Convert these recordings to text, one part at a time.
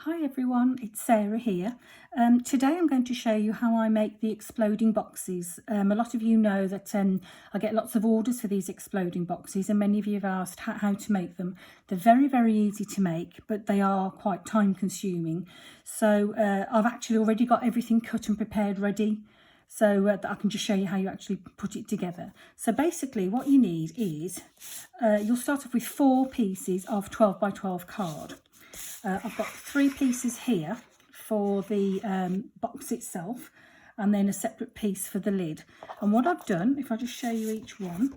Hi everyone, it's Sarah here. Today I'm going to show you how I make the exploding boxes. A lot of you know that I get lots of orders for these exploding boxes, and many of you have asked how to make them. They're very easy to make, but they are quite time consuming. So I've actually already got everything cut and prepared ready, so that I can just show you how you actually put it together. So basically what you need is, you'll start off with 4 pieces of 12 by 12 card. I've got 3 pieces here for the box itself, and then a separate piece for the lid. And what I've done, if I just show you each one,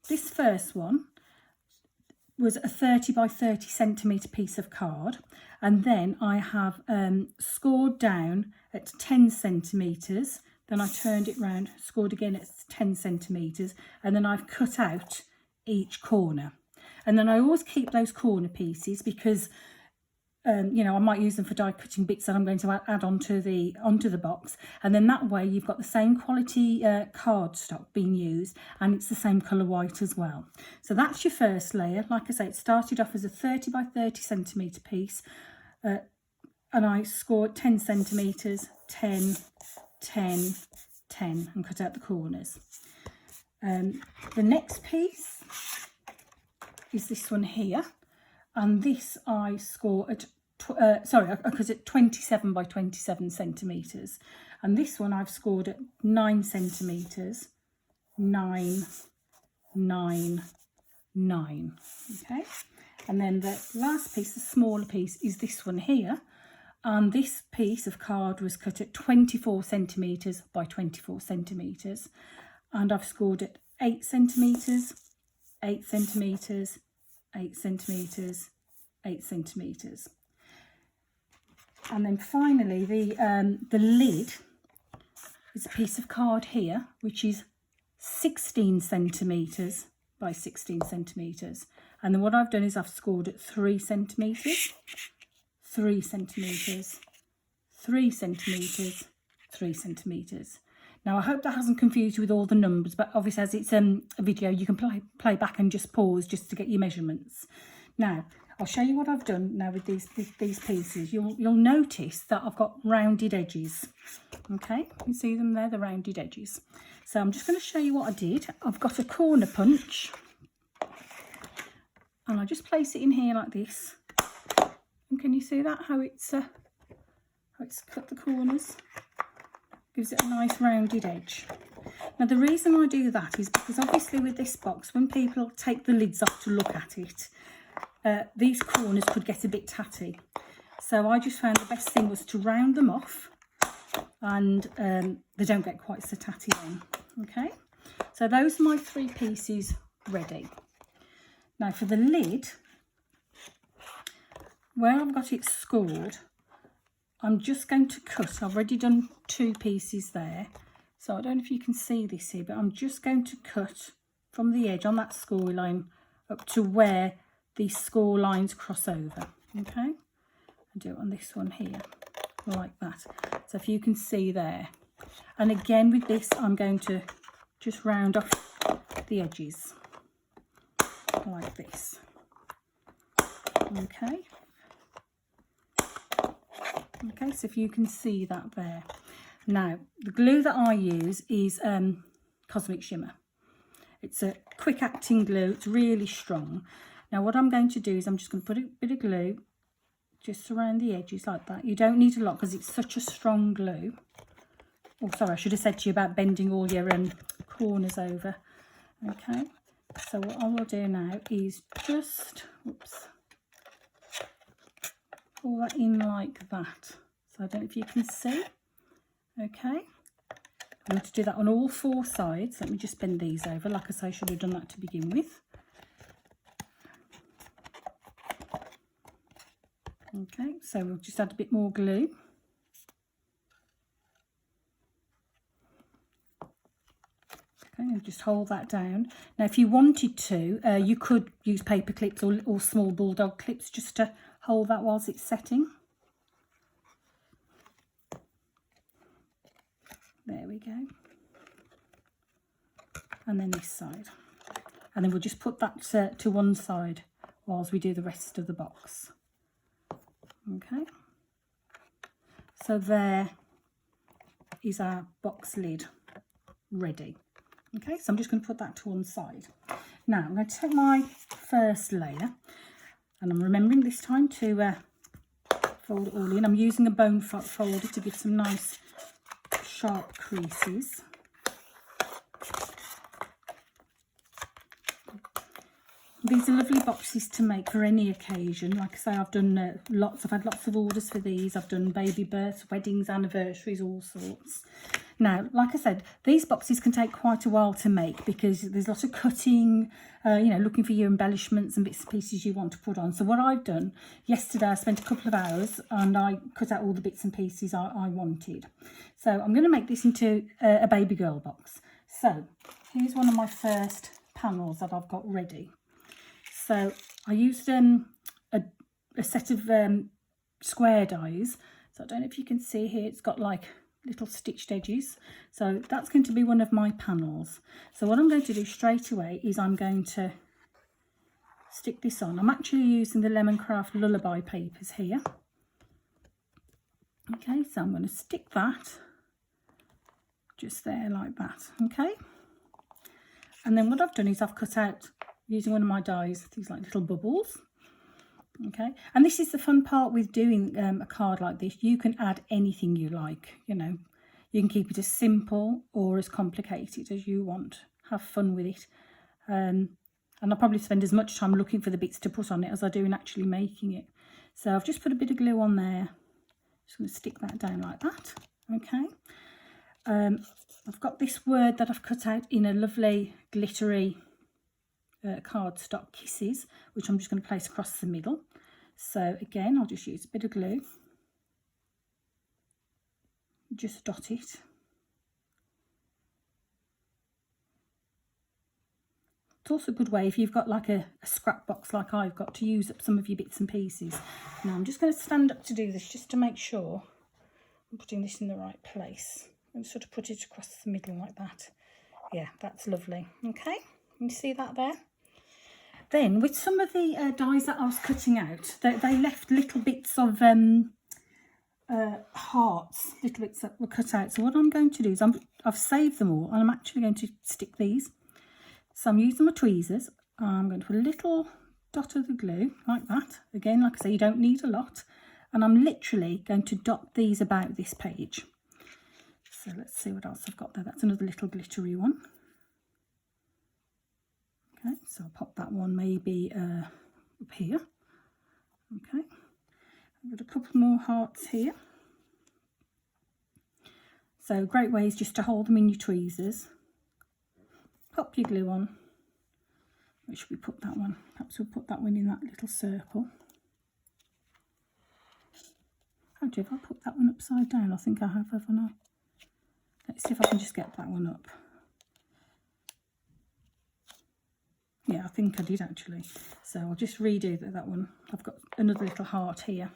this first one was a 30 by 30 centimetre piece of card, and then I have scored down at 10 centimetres, then I turned it round, scored again at 10 centimetres, and then I've cut out each corner. And then I always keep those corner pieces because you know, I might use them for die cutting bits that I'm going to add onto the box, and then that way you've got the same quality cardstock being used, and it's the same colour white as well. So that's your first layer. Like I say, it started off as a 30 by 30 centimetre piece, and I scored 10 centimetres, 10, 10, 10, and cut out the corners. The next piece is this one here, and this I score at because it's 27 by 27 centimetres, and this one I've scored at 9 centimetres, 9, 9, 9. Okay, and then the last piece, the smaller piece, is this one here, and this piece of card was cut at 24 centimetres by 24 centimetres, and I've scored at 8 centimetres, 8 centimetres, 8 centimetres, 8 centimetres. And then finally the lid is a piece of card here which is 16 centimetres by 16 centimetres, and then what I've done is I've scored at 3 centimetres, 3 centimetres, 3 centimetres, 3 centimetres. Now, I hope that hasn't confused you with all the numbers, but obviously as it's a video, you can play back and just pause just to get your measurements. Now, I'll show you what I've done now with these pieces. You'll notice that I've got rounded edges. Okay, you see them there, the rounded edges. So I'm just going to show you what I did. I've got a corner punch, and I just place it in here like this. And can you see that, how it's cut the corners? Gives it a nice rounded edge. Now the reason I do that is because obviously with this box, when people take the lids off to look at it, these corners could get a bit tatty. So I just found the best thing was to round them off, and they don't get quite so tatty then. Okay, so those are my 3 pieces ready. Now for the lid, where I've got it scored, I'm just going to cut. I've already done 2 pieces there, so I don't know if you can see this here, but I'm just going to cut from the edge on that score line up to where these score lines cross over. Okay, I'll do it on this one here like that. So if you can see there, and again with this I'm going to just round off the edges like this. Okay, so if you can see that there. Now, the glue that I use is Cosmic Shimmer. It's a quick acting glue, it's really strong. Now what I'm going to do is I'm just going to put a bit of glue just around the edges like that. You don't need a lot because it's such a strong glue. Oh, sorry, I should have said to you about bending all your corners over. Okay, so what I will do now is just, pull that in like that. So I don't know if you can see. Okay, I'm going to do that on all 4 sides. Let me just bend these over. Like I say, I should have done that to begin with. Okay, so we'll just add a bit more glue. Okay, and just hold that down. Now if you wanted to, you could use paper clips or small bulldog clips just to hold that whilst it's setting. There we go. And then this side. And then we'll just put that to one side whilst we do the rest of the box. Okay, so there is our box lid ready. Okay, so I'm just going to put that to one side. Now I'm going to take my first layer, and I'm remembering this time to fold it all in. I'm using a bone folder to give some nice sharp creases. These are lovely boxes to make for any occasion. Like I say, I've done I've had lots of orders for these. I've done baby births, weddings, anniversaries, all sorts. Now, like I said, these boxes can take quite a while to make because there's lots of cutting, you know, looking for your embellishments and bits and pieces you want to put on. So what I've done, yesterday I spent a couple of hours and I cut out all the bits and pieces I wanted. So I'm going to make this into a baby girl box. So here's one of my first panels that I've got ready. So I used a set of square dies. So I don't know if you can see here, it's got like little stitched edges. So that's going to be one of my panels. So what I'm going to do straight away is I'm going to stick this on. I'm actually using the Lemoncraft Lullaby papers here. Okay, so I'm going to stick that just there like that. Okay. And then what I've done is I've cut out, using one of my dies, these like little bubbles. Okay, and this is the fun part with doing a card like this. You can add anything you like, you know. You can keep it as simple or as complicated as you want. Have fun with it. And I'll probably spend as much time looking for the bits to put on it as I do in actually making it. So I've just put a bit of glue on there. Just going to stick that down like that. Okay. I've got this word that I've cut out in a lovely glittery cardstock, Kisses, which I'm just going to place across the middle. So again, I'll just use a bit of glue, just dot it. It's also a good way if you've got like a scrap box like I've got to use up some of your bits and pieces. Now I'm just going to stand up to do this just to make sure I'm putting this in the right place and sort of put it across the middle like that. Yeah, that's lovely. Okay, you see that there? Then with some of the dies that I was cutting out, they left little bits of hearts, little bits that were cut out. So what I'm going to do is I've saved them all and I'm actually going to stick these. So I'm using my tweezers. I'm going to put a little dot of the glue like that. Again, like I say, you don't need a lot. And I'm literally going to dot these about this page. So let's see what else I've got there. That's another little glittery one. Okay, so I'll pop that one maybe up here. Okay, I've got a couple more hearts here. So great ways just to hold them in your tweezers. Pop your glue on. Where should we put that one? Perhaps we'll put that one in that little circle. Actually, if I put that one upside down, I think I have, haven't I? Let's see if I can just get that one up. Yeah, I think I did actually. So I'll just redo that one. I've got another little heart here.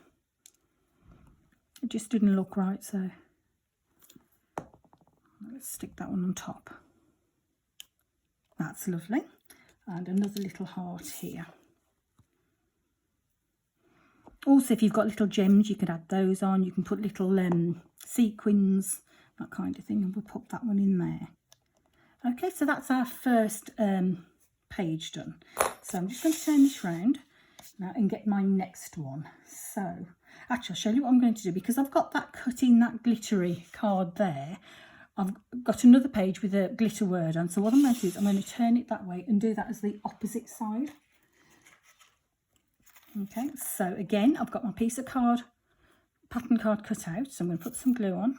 It just didn't look right, so let's stick that one on top. That's lovely. And another little heart here. Also, if you've got little gems, you could add those on. You can put little sequins, that kind of thing, and we'll pop that one in there. Okay, so that's our first page done. So I'm just going to turn this round now and get my next one. So actually, I'll show you what I'm going to do, because I've got that cut in that glittery card there. I've got another page with a glitter word on. So what I'm going to do is I'm going to turn it that way and do that as the opposite side. Okay, so again, I've got my piece of card, pattern card cut out. So I'm going to put some glue on.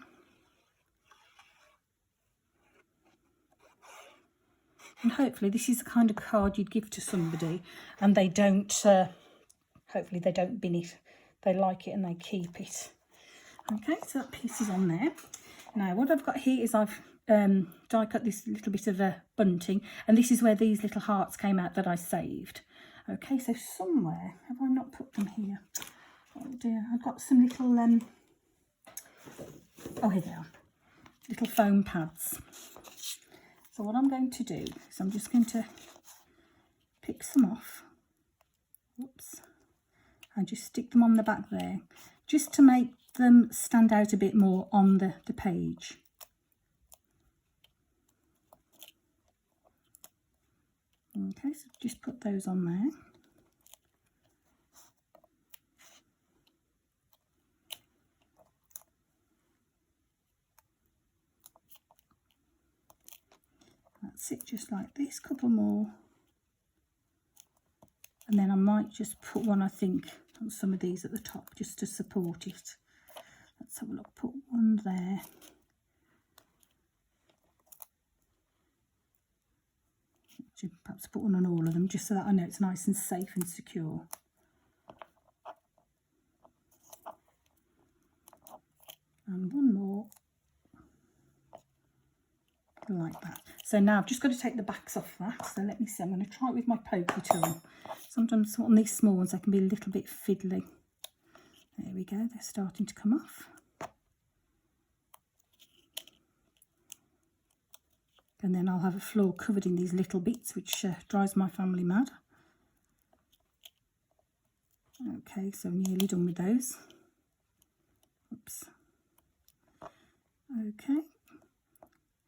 And hopefully this is the kind of card you'd give to somebody and they don't, hopefully they don't bin it. They like it and they keep it. Okay, so that piece is on there. Now what I've got here is I've die cut this little bit of bunting, and this is where these little hearts came out that I saved. Okay, so somewhere, have I not put them here? Oh dear, I've got some little, oh here they are, little foam pads. So what I'm going to do is I'm just going to pick some off. Whoops. and just stick them on the back there, just to make them stand out a bit more on the page. Okay, so just put those on there. That's it, just like this, couple more. And then I might just put one, I think, on some of these at the top just to support it. Let's have a look, put one there. Perhaps put one on all of them just so that I know it's nice and safe and secure. And one more. Like that. So now I've just got to take the backs off that. So let me see, I'm going to try it with my pokey tool. Sometimes on these small ones they can be a little bit fiddly. There we go, they're starting to come off. And then I'll have a floor covered in these little bits, which drives my family mad. Okay, so nearly done with those. Oops. Okay.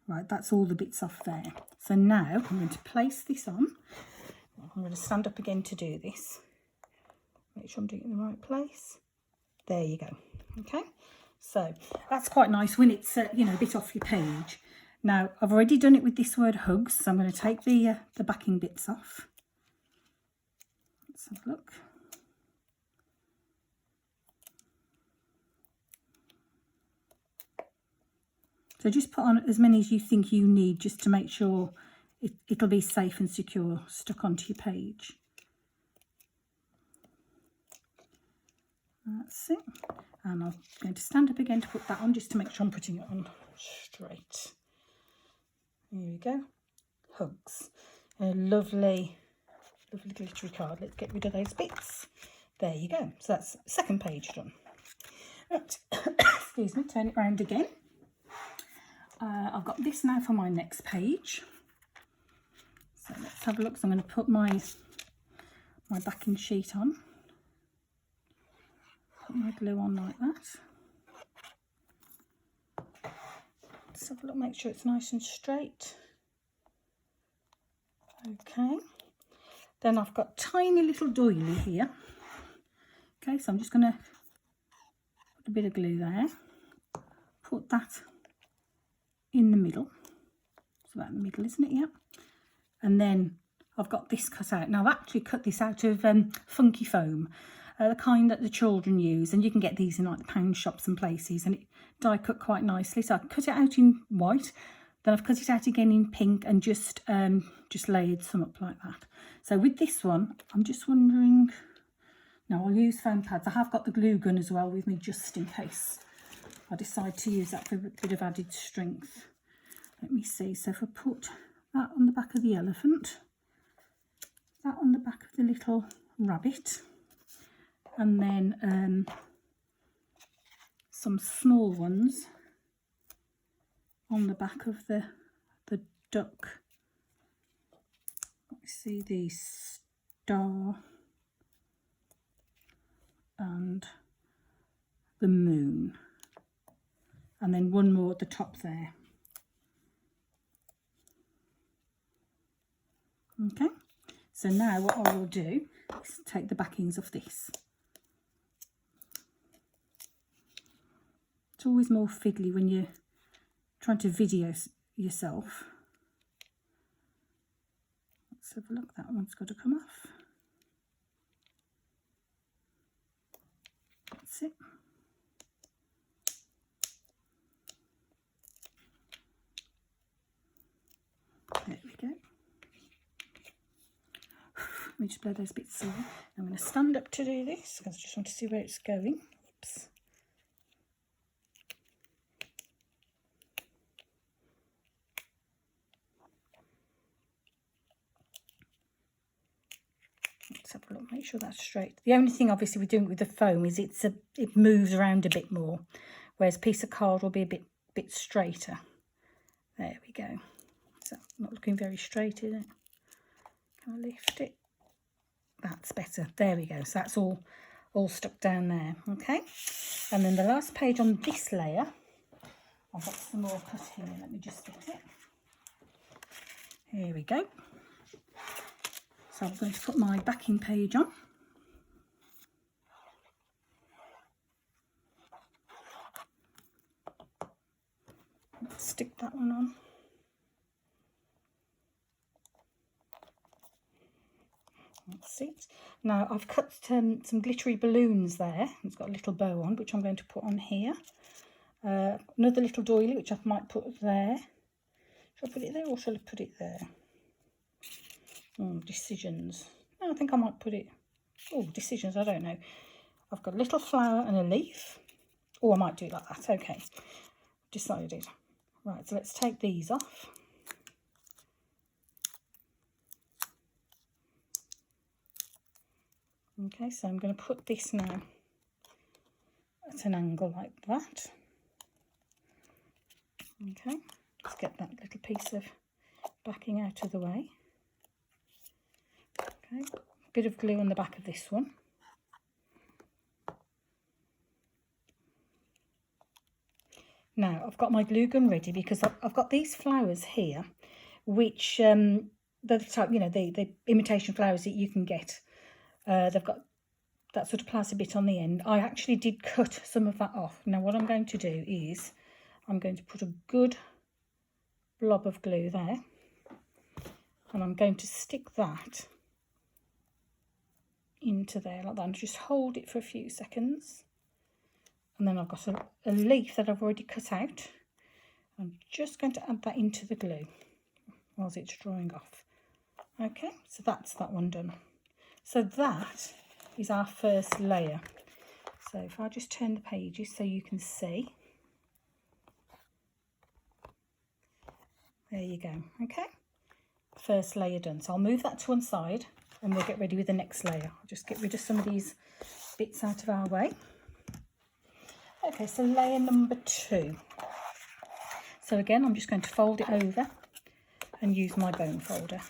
Right, that's all the bits off there. So now I'm going to place this on. I'm going to stand up again to do this. Make sure I'm doing it in the right place. There you go. Okay, so that's quite nice when it's you know, a bit off your page. Now I've already done it with this word hugs, so I'm going to take the backing bits off. Let's have a look. So just put on as many as you think you need, just to make sure it'll be safe and secure stuck onto your page. That's it. And I'm going to stand up again to put that on, just to make sure I'm putting it on straight. Here we go. Hugs. A lovely, lovely glittery card. Let's get rid of those bits. There you go. So that's the second page done. Right. Excuse me, turn it round again. I've got this now for my next page. So let's have a look. So I'm going to put my backing sheet on. Put my glue on like that. Let's have a look, make sure it's nice and straight. Okay. Then I've got tiny little doily here. Okay, so I'm just going to put a bit of glue there. Put that in the middle. It's about the middle, isn't it? Yeah. And then I've got this cut out. Now I've actually cut this out of funky foam, the kind that the children use, and you can get these in like the pound shops and places, and it die cut quite nicely. So I cut it out in white, then I've cut it out again in pink, and just layered some up like that. So with this one, I'm just wondering, no, I'll use foam pads. I have got the glue gun as well with me, just in case I decide to use that for a bit of added strength. Let me see, so if I put that on the back of the elephant, that on the back of the little rabbit, and then some small ones on the back of the duck. Let's see, the star and the moon. And then one more at the top there. Okay, so now what I will do is take the backings off this. It's always more fiddly when you're trying to video yourself. Let's have a look, that one's got to come off. That's it. There we go. Let me just blow those bits away. I'm going to stand up to do this because I just want to see where it's going. Oops. Let's have a look, make sure that's straight. The only thing obviously we're doing with the foam is it moves around a bit more, whereas a piece of card will be a bit straighter. There we go. So not looking very straight, is it? Can I lift it? That's better. There we go. So that's all all stuck down there. Okay, and then the last page on this layer, I've got some more cut here. Let me just get it. Here we go. So I'm going to put my backing page on. Let's stick that one on. That's it. Now I've cut some glittery balloons there. It's got a little bow on, which I'm going to put on here. Another little doily, which I might put there. Shall I put it there or shall I put it there? Decisions. No, I think I might put it... Oh, decisions, I don't know. I've got a little flower and a leaf. Oh, I might do it like that. Okay, decided. Right, so let's take these off. Okay, so I'm going to put this now at an angle like that. Okay, let's get that little piece of backing out of the way. Okay, a bit of glue on the back of this one. Now I've got my glue gun ready because I've got these flowers here, which they're the type, you know, the imitation flowers that you can get. They've got that sort of plastic bit on the end. I actually did cut some of that off. Now what I'm going to do is I'm going to put a good blob of glue there, and I'm going to stick that into there like that and just hold it for a few seconds. And then I've got a leaf that I've already cut out. I'm just going to add that into the glue whilst it's drying off. Okay, so that's that one done. So that is our first layer. So if I just turn the pages so you can see. There you go. Okay, first layer done. So I'll move that to one side and we'll get ready with the next layer. I'll just get rid of some of these bits out of our way. Okay, so layer number 2. So again, I'm just going to fold it over and use my bone folder.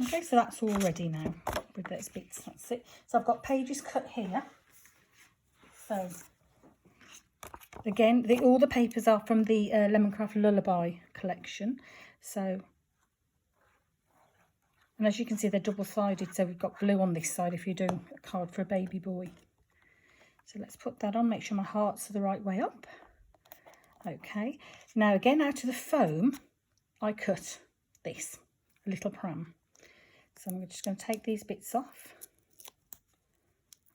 Okay, so that's all ready now with those bits. That's it. So I've got pages cut here. So again, all the papers are from the Lemoncraft Lullaby collection. So, and as you can see, they're double-sided. So we've got blue on this side if you're doing a card for a baby boy. So let's put that on. Make sure my hearts are the right way up. Okay. Now again, out of the foam, I cut this, a little pram. So I'm just going to take these bits off.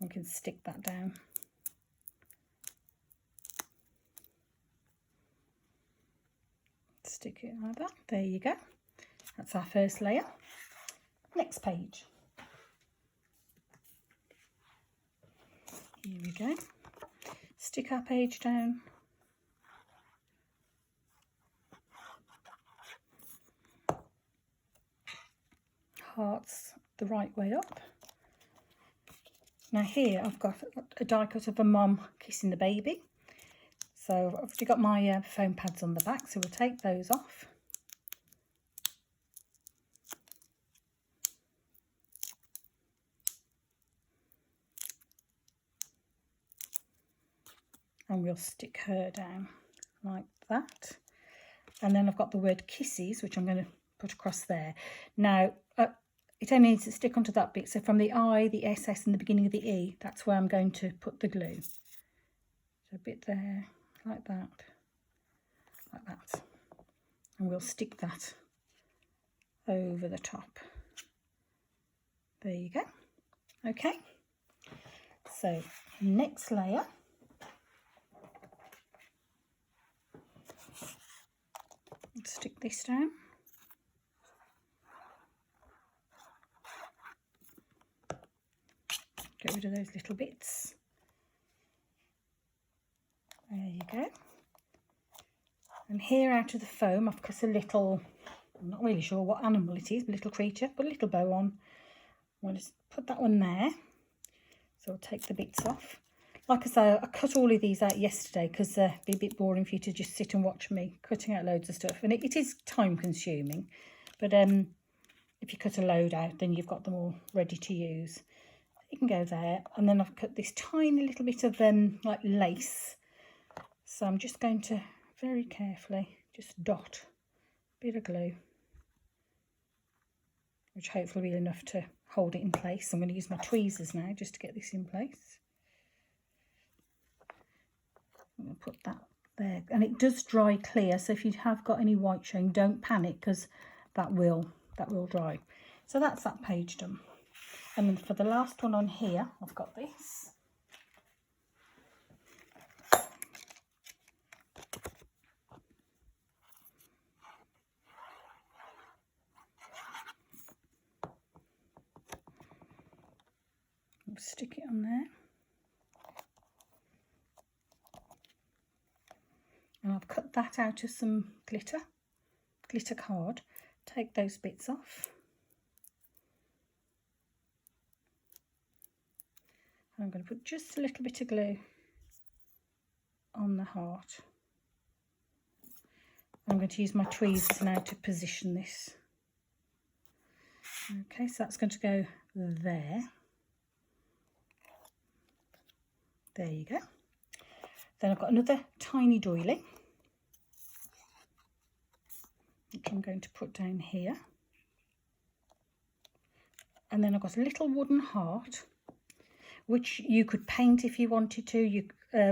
I can stick that down. Stick it like that. There you go. That's our first layer. Next page. Here we go. Stick our page down. Hearts the right way up. Now here I've got a die cut of a mum kissing the baby. So I've obviously got my foam pads on the back, so we'll take those off. And we'll stick her down like that. And then I've got the word kisses, which I'm going to put across there. Now, it only needs to stick onto that bit. So from the I, the SS and the beginning of the E, that's where I'm going to put the glue. So a bit there, like that. Like that, and we'll stick that over the top. There you go. Okay, so next layer. Let's stick this down. Get rid of those little bits. There you go. And here out of the foam, I've cut a little, I'm not really sure what animal it is, but a little creature, put a little bow on. I'm going to put that one there. So I'll take the bits off. Like I say, I cut all of these out yesterday because it'd be a bit boring for you to just sit and watch me cutting out loads of stuff. And it is time consuming. But if you cut a load out, then you've got them all ready to use. You can go there. And then I've cut this tiny little bit of like lace. So I'm just going to very carefully just dot a bit of glue, which hopefully will be enough to hold it in place. I'm going to use my tweezers now just to get this in place. I'm going to put that there, and it does dry clear, so if you have got any white showing, don't panic, because that will dry. So that's that page done. And then for the last one on here, I've got this. I'll stick it on there. And I've cut that out of some glitter card. Take those bits off. I'm going to put just a little bit of glue on the heart. I'm going to use my tweezers now to position this. Okay, so that's going to go there. There you go. Then I've got another tiny doily, which I'm going to put down here. And then I've got a little wooden heart, which you could paint if you wanted to.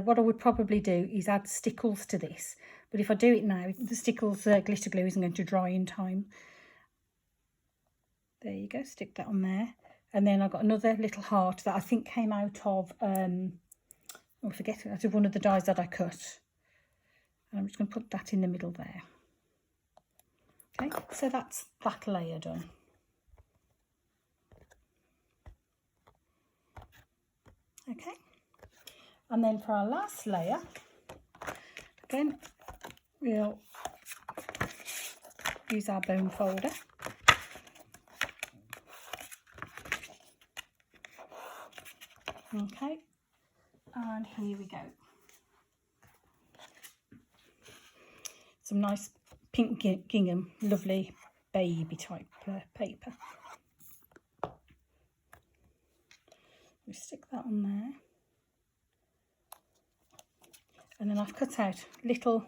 What I would probably do is add stickles to this. But if I do it now, the stickles glitter glue isn't going to dry in time. There you go, stick that on there. And then I've got another little heart that I think came out of, I forget it, out of one of the dies that I cut. And I'm just going to put that in the middle there. Okay, so that's that layer done. Okay, and then for our last layer, again, we'll use our bone folder. Okay, and here we go. Some nice pink gingham, lovely baby type paper. We stick that on there. And then I've cut out little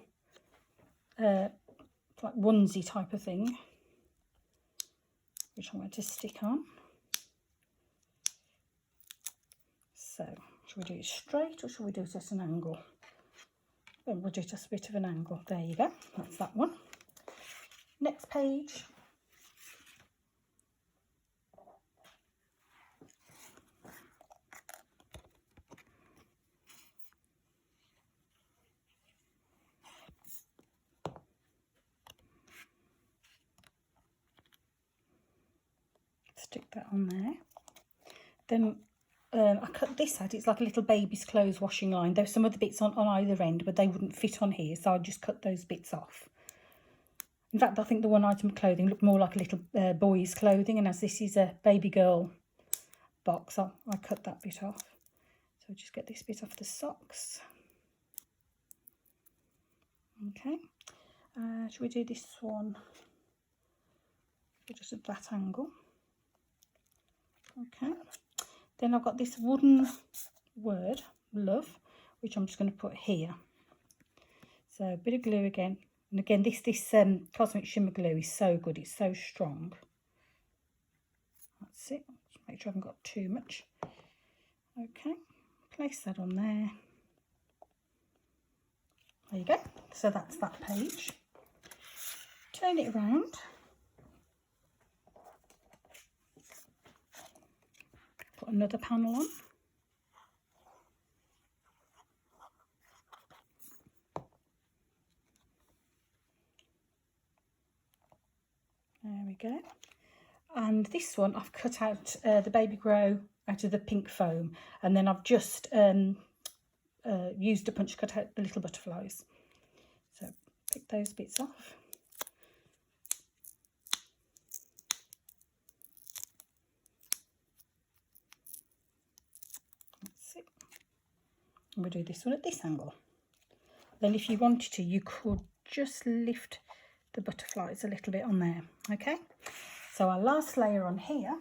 like onesie type of thing, which I'm going to stick on. So, shall we do it straight or shall we do it at an angle? Well, we'll do it at a bit of an angle. There you go, that's that one. Next page. Stick that on there. Then I cut this out. It's like a little baby's clothes washing line. There's some other bits on either end, but they wouldn't fit on here, so I just cut those bits off. In fact, I think the one item of clothing looked more like a little boy's clothing, and as this is a baby girl box, I cut that bit off. So just get this bit off the socks. Okay, should we do this one just at that angle? Okay, then I've got this wooden word, love, which I'm just going to put here. So a bit of glue again. And again, this Cosmic Shimmer glue is so good, it's so strong. That's it. Just make sure I haven't got too much. Okay, place that on there. There you go. So that's that page. Turn it around. Put another panel on. There we go. And this one I've cut out the Baby Grow out of the pink foam, and then I've just used a punch to cut out the little butterflies. So pick those bits off. That's it. And we'll do this one at this angle. Then if you wanted to, you could just lift the butterflies a little bit on there. Okay, so our last layer on here,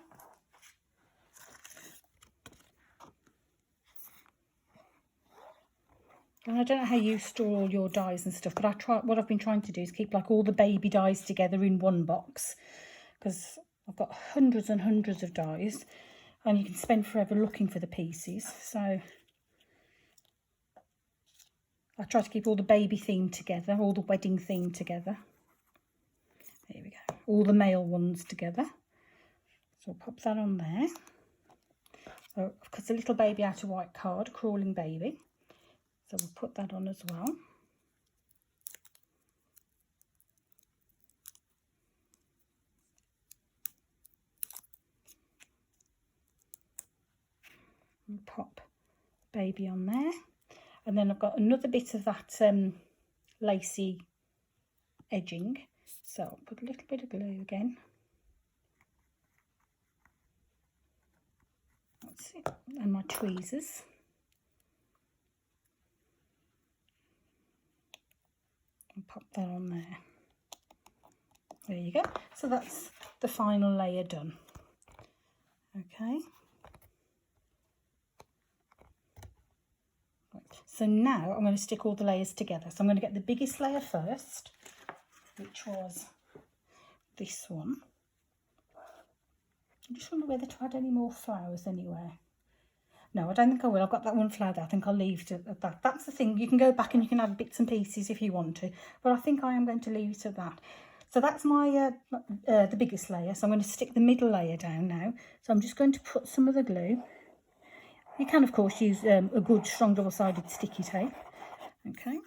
and I don't know how you store all your dies and stuff, but what I've been trying to do is keep like all the baby dies together in one box, because I've got hundreds and hundreds of dies and you can spend forever looking for the pieces. So I try to keep all the baby theme together, all the wedding theme together. There we go. All the male ones together. So I'll pop that on there. So I've cut a little baby out of white card, a crawling baby. So we'll put that on as well. And pop baby on there. And then I've got another bit of that lacy edging. So I'll put a little bit of glue again. That's it. And my tweezers. And pop that on there. There you go. So that's the final layer done. Okay. So now I'm going to stick all the layers together. So I'm going to get the biggest layer first, which was this one. I just wonder whether to add any more flowers anywhere. No, I don't think I will. I've got that one flower there. I think I'll leave it at that. That's the thing. You can go back and you can add bits and pieces if you want to, but I think I am going to leave it at that. So that's my the biggest layer. So I'm going to stick the middle layer down now. So I'm just going to put some of the glue. You can, of course, use a good strong double-sided sticky tape. Okay.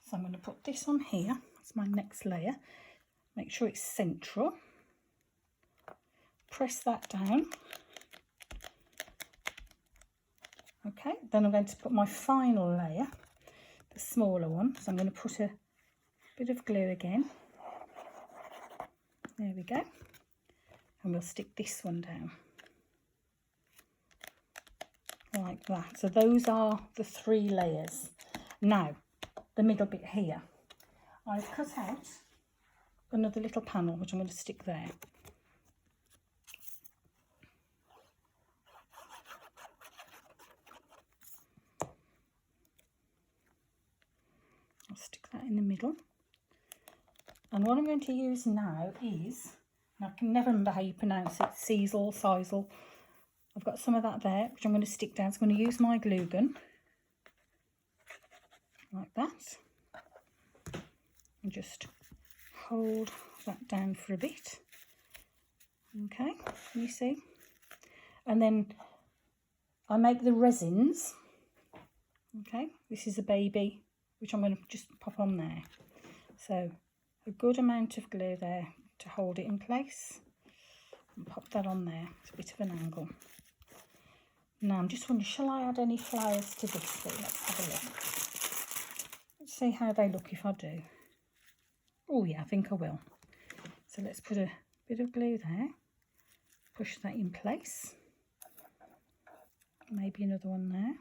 So I'm going to put this on here. That's my next layer. Make sure it's central. Press that down. Okay, then I'm going to put my final layer, the smaller one. So I'm going to put a bit of glue again. There we go. And we'll stick this one down. Like that. So those are the 3 layers. Now, the middle bit here. I've cut out another little panel, which I'm going to stick there. I'll stick that in the middle. And what I'm going to use now is, I can never remember how you pronounce it, sisal. I've got some of that there, which I'm going to stick down. So I'm going to use my glue gun, like that, and just hold that down for a bit. Okay, you see? And then I make the resins. Okay, this is a baby, which I'm going to just pop on there. So a good amount of glue there to hold it in place. And pop that on there. It's a bit of an angle. Now I'm just wondering, shall I add any flowers to this bit? Let's have a look. Let's see how they look if I do. Oh yeah, I think I will. So let's put a bit of glue there. Push that in place. Maybe another one there.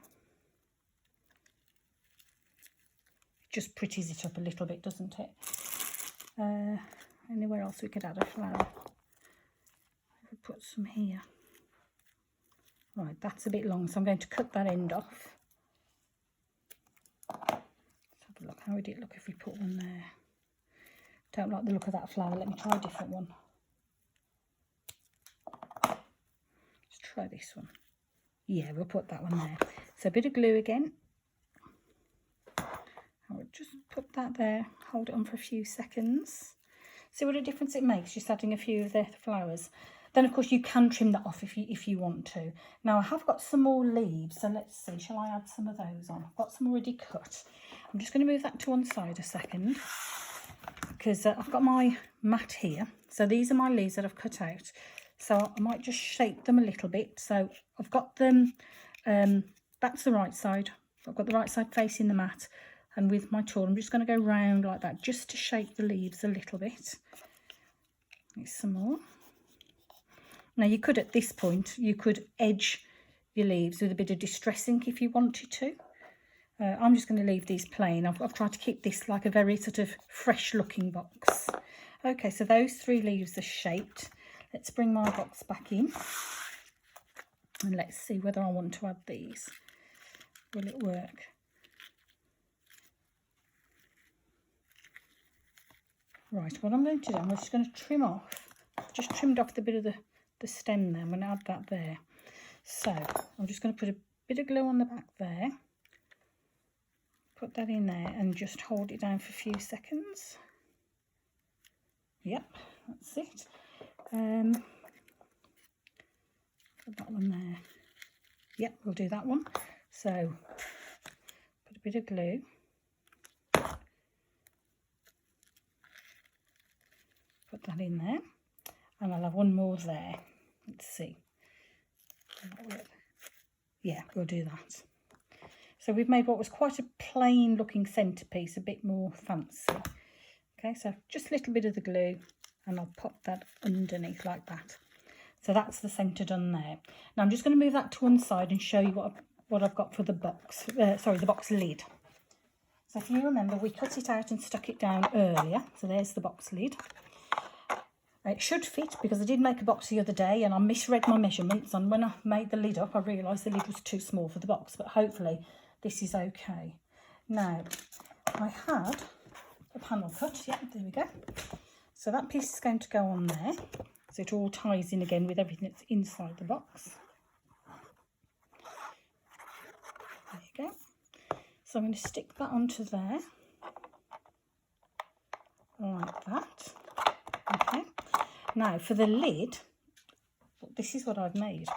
Just pretties it up a little bit, doesn't it? Anywhere else we could add a flower? I'll put some here. Right, that's a bit long, so I'm going to cut that end off. Let's have a look. How would it look if we put one there? Don't like the look of that flower. Let me try a different one. Let's try this one. Yeah, we'll put that one there. So a bit of glue again. I'll just put that there, hold it on for a few seconds. See what a difference it makes, just adding a few of the flowers. Then of course you can trim that off if you want to. Now I have got some more leaves, so let's see, shall I add some of those on? I've got some already cut. I'm just going to move that to one side a second, because I've got my mat here. So these are my leaves that I've cut out. So I might just shape them a little bit. So I've got them, that's the right side. I've got the right side facing the mat. And with my tool, I'm just going to go round like that, just to shape the leaves a little bit. There's some more. Now you could, at this point, you could edge your leaves with a bit of distress ink if you wanted to. I'm just going to leave these plain. I've tried to keep this like a very sort of fresh looking box. Okay, so those 3 leaves are shaped. Let's bring my box back in and let's see whether I want to add these. Will it work? Right, what I'm going to do, I'm just going to trim off, just trimmed off the bit of the stem there. I'm going to add that there. So I'm just going to put a bit of glue on the back there. Put that in there and just hold it down for a few seconds. Yep, that's it. Put that one there. Yep, we'll do that one. So put a bit of glue. Put that in there. And I'll have one more there. Let's see. Yeah, we'll do that. So we've made what was quite a plain looking centrepiece a bit more fancy. Okay, so just a little bit of the glue and I'll pop that underneath like that. So that's the centre done there. Now I'm just going to move that to one side and show you what I've got for the box, the box lid. So if you remember, we cut it out and stuck it down earlier. So there's the box lid. It should fit because I did make a box the other day and I misread my measurements, and when I made the lid up I realised the lid was too small for the box, but hopefully this is okay. Now I had a panel cut, yeah, there we go. So that piece is going to go on there, so it all ties in again with everything that's inside the box. There you go. So I'm going to stick that onto there, like that. Okay. Now for the lid, this is what I've made.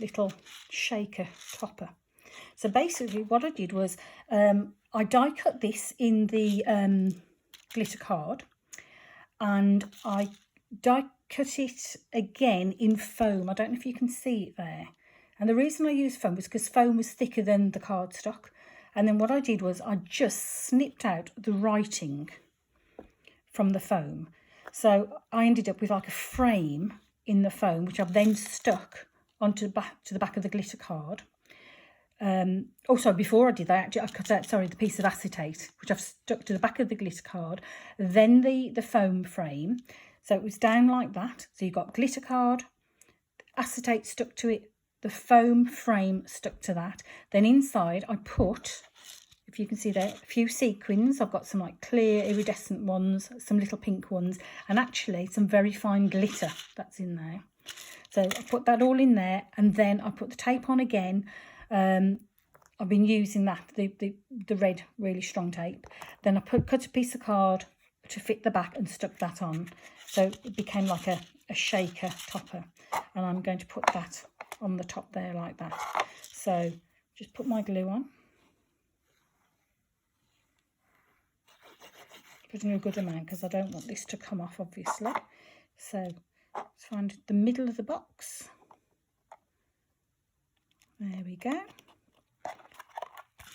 Little shaker topper. So basically what I did was I die cut this in the glitter card, and I die cut it again in foam. I don't know if you can see it there. And the reason I used foam was because foam was thicker than the cardstock. And then what I did was I just snipped out the writing from the foam. So I ended up with like a frame in the foam, which I've then stuck onto the back of the glitter card. Also, before I did that, I cut out, the piece of acetate, which I've stuck to the back of the glitter card, then the foam frame. So it was down like that. So you've got glitter card, acetate stuck to it, the foam frame stuck to that. Then inside I put, if you can see there, a few sequins. I've got some like clear iridescent ones, some little pink ones, and actually some very fine glitter that's in there. So I put that all in there, and then I put the tape on again. I've been using that, the red really strong tape. Then I cut a piece of card to fit the back and stuck that on. So it became like a shaker topper, and I'm going to put that on the top there like that. So just put my glue on. Putting a good amount because I don't want this to come off, obviously. So let's find the middle of the box. There we go.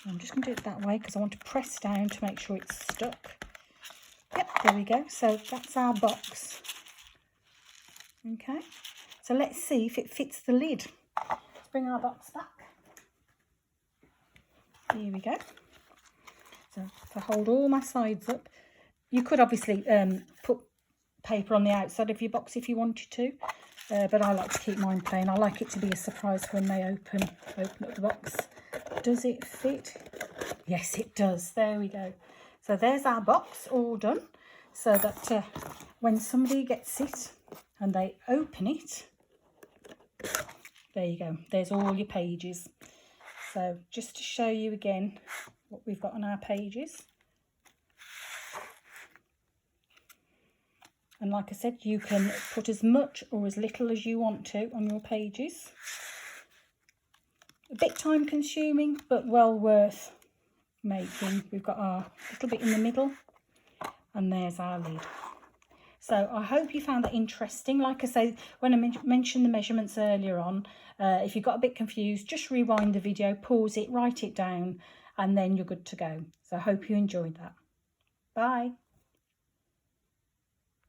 I'm just going to do it that way because I want to press down to make sure it's stuck. Yep, there we go. So that's our box. Okay, so let's see if it fits the lid. Let's bring our box back. Here we go. So to hold all my sides up, you could obviously put paper on the outside of your box if you wanted to, but I like to keep mine plain. I like it to be a surprise when they open up the box. Does it fit? Yes, it does. There we go. So there's our box all done, so that when somebody gets it and they open it, there you go. There's all your pages. So just to show you again what we've got on our pages. And like I said, you can put as much or as little as you want to on your pages. A bit time consuming, but well worth making. We've got our little bit in the middle, and there's our lid. So I hope you found that interesting. Like I say, when I mentioned the measurements earlier on, if you got a bit confused, just rewind the video, pause it, write it down, and then you're good to go. So I hope you enjoyed that. Bye.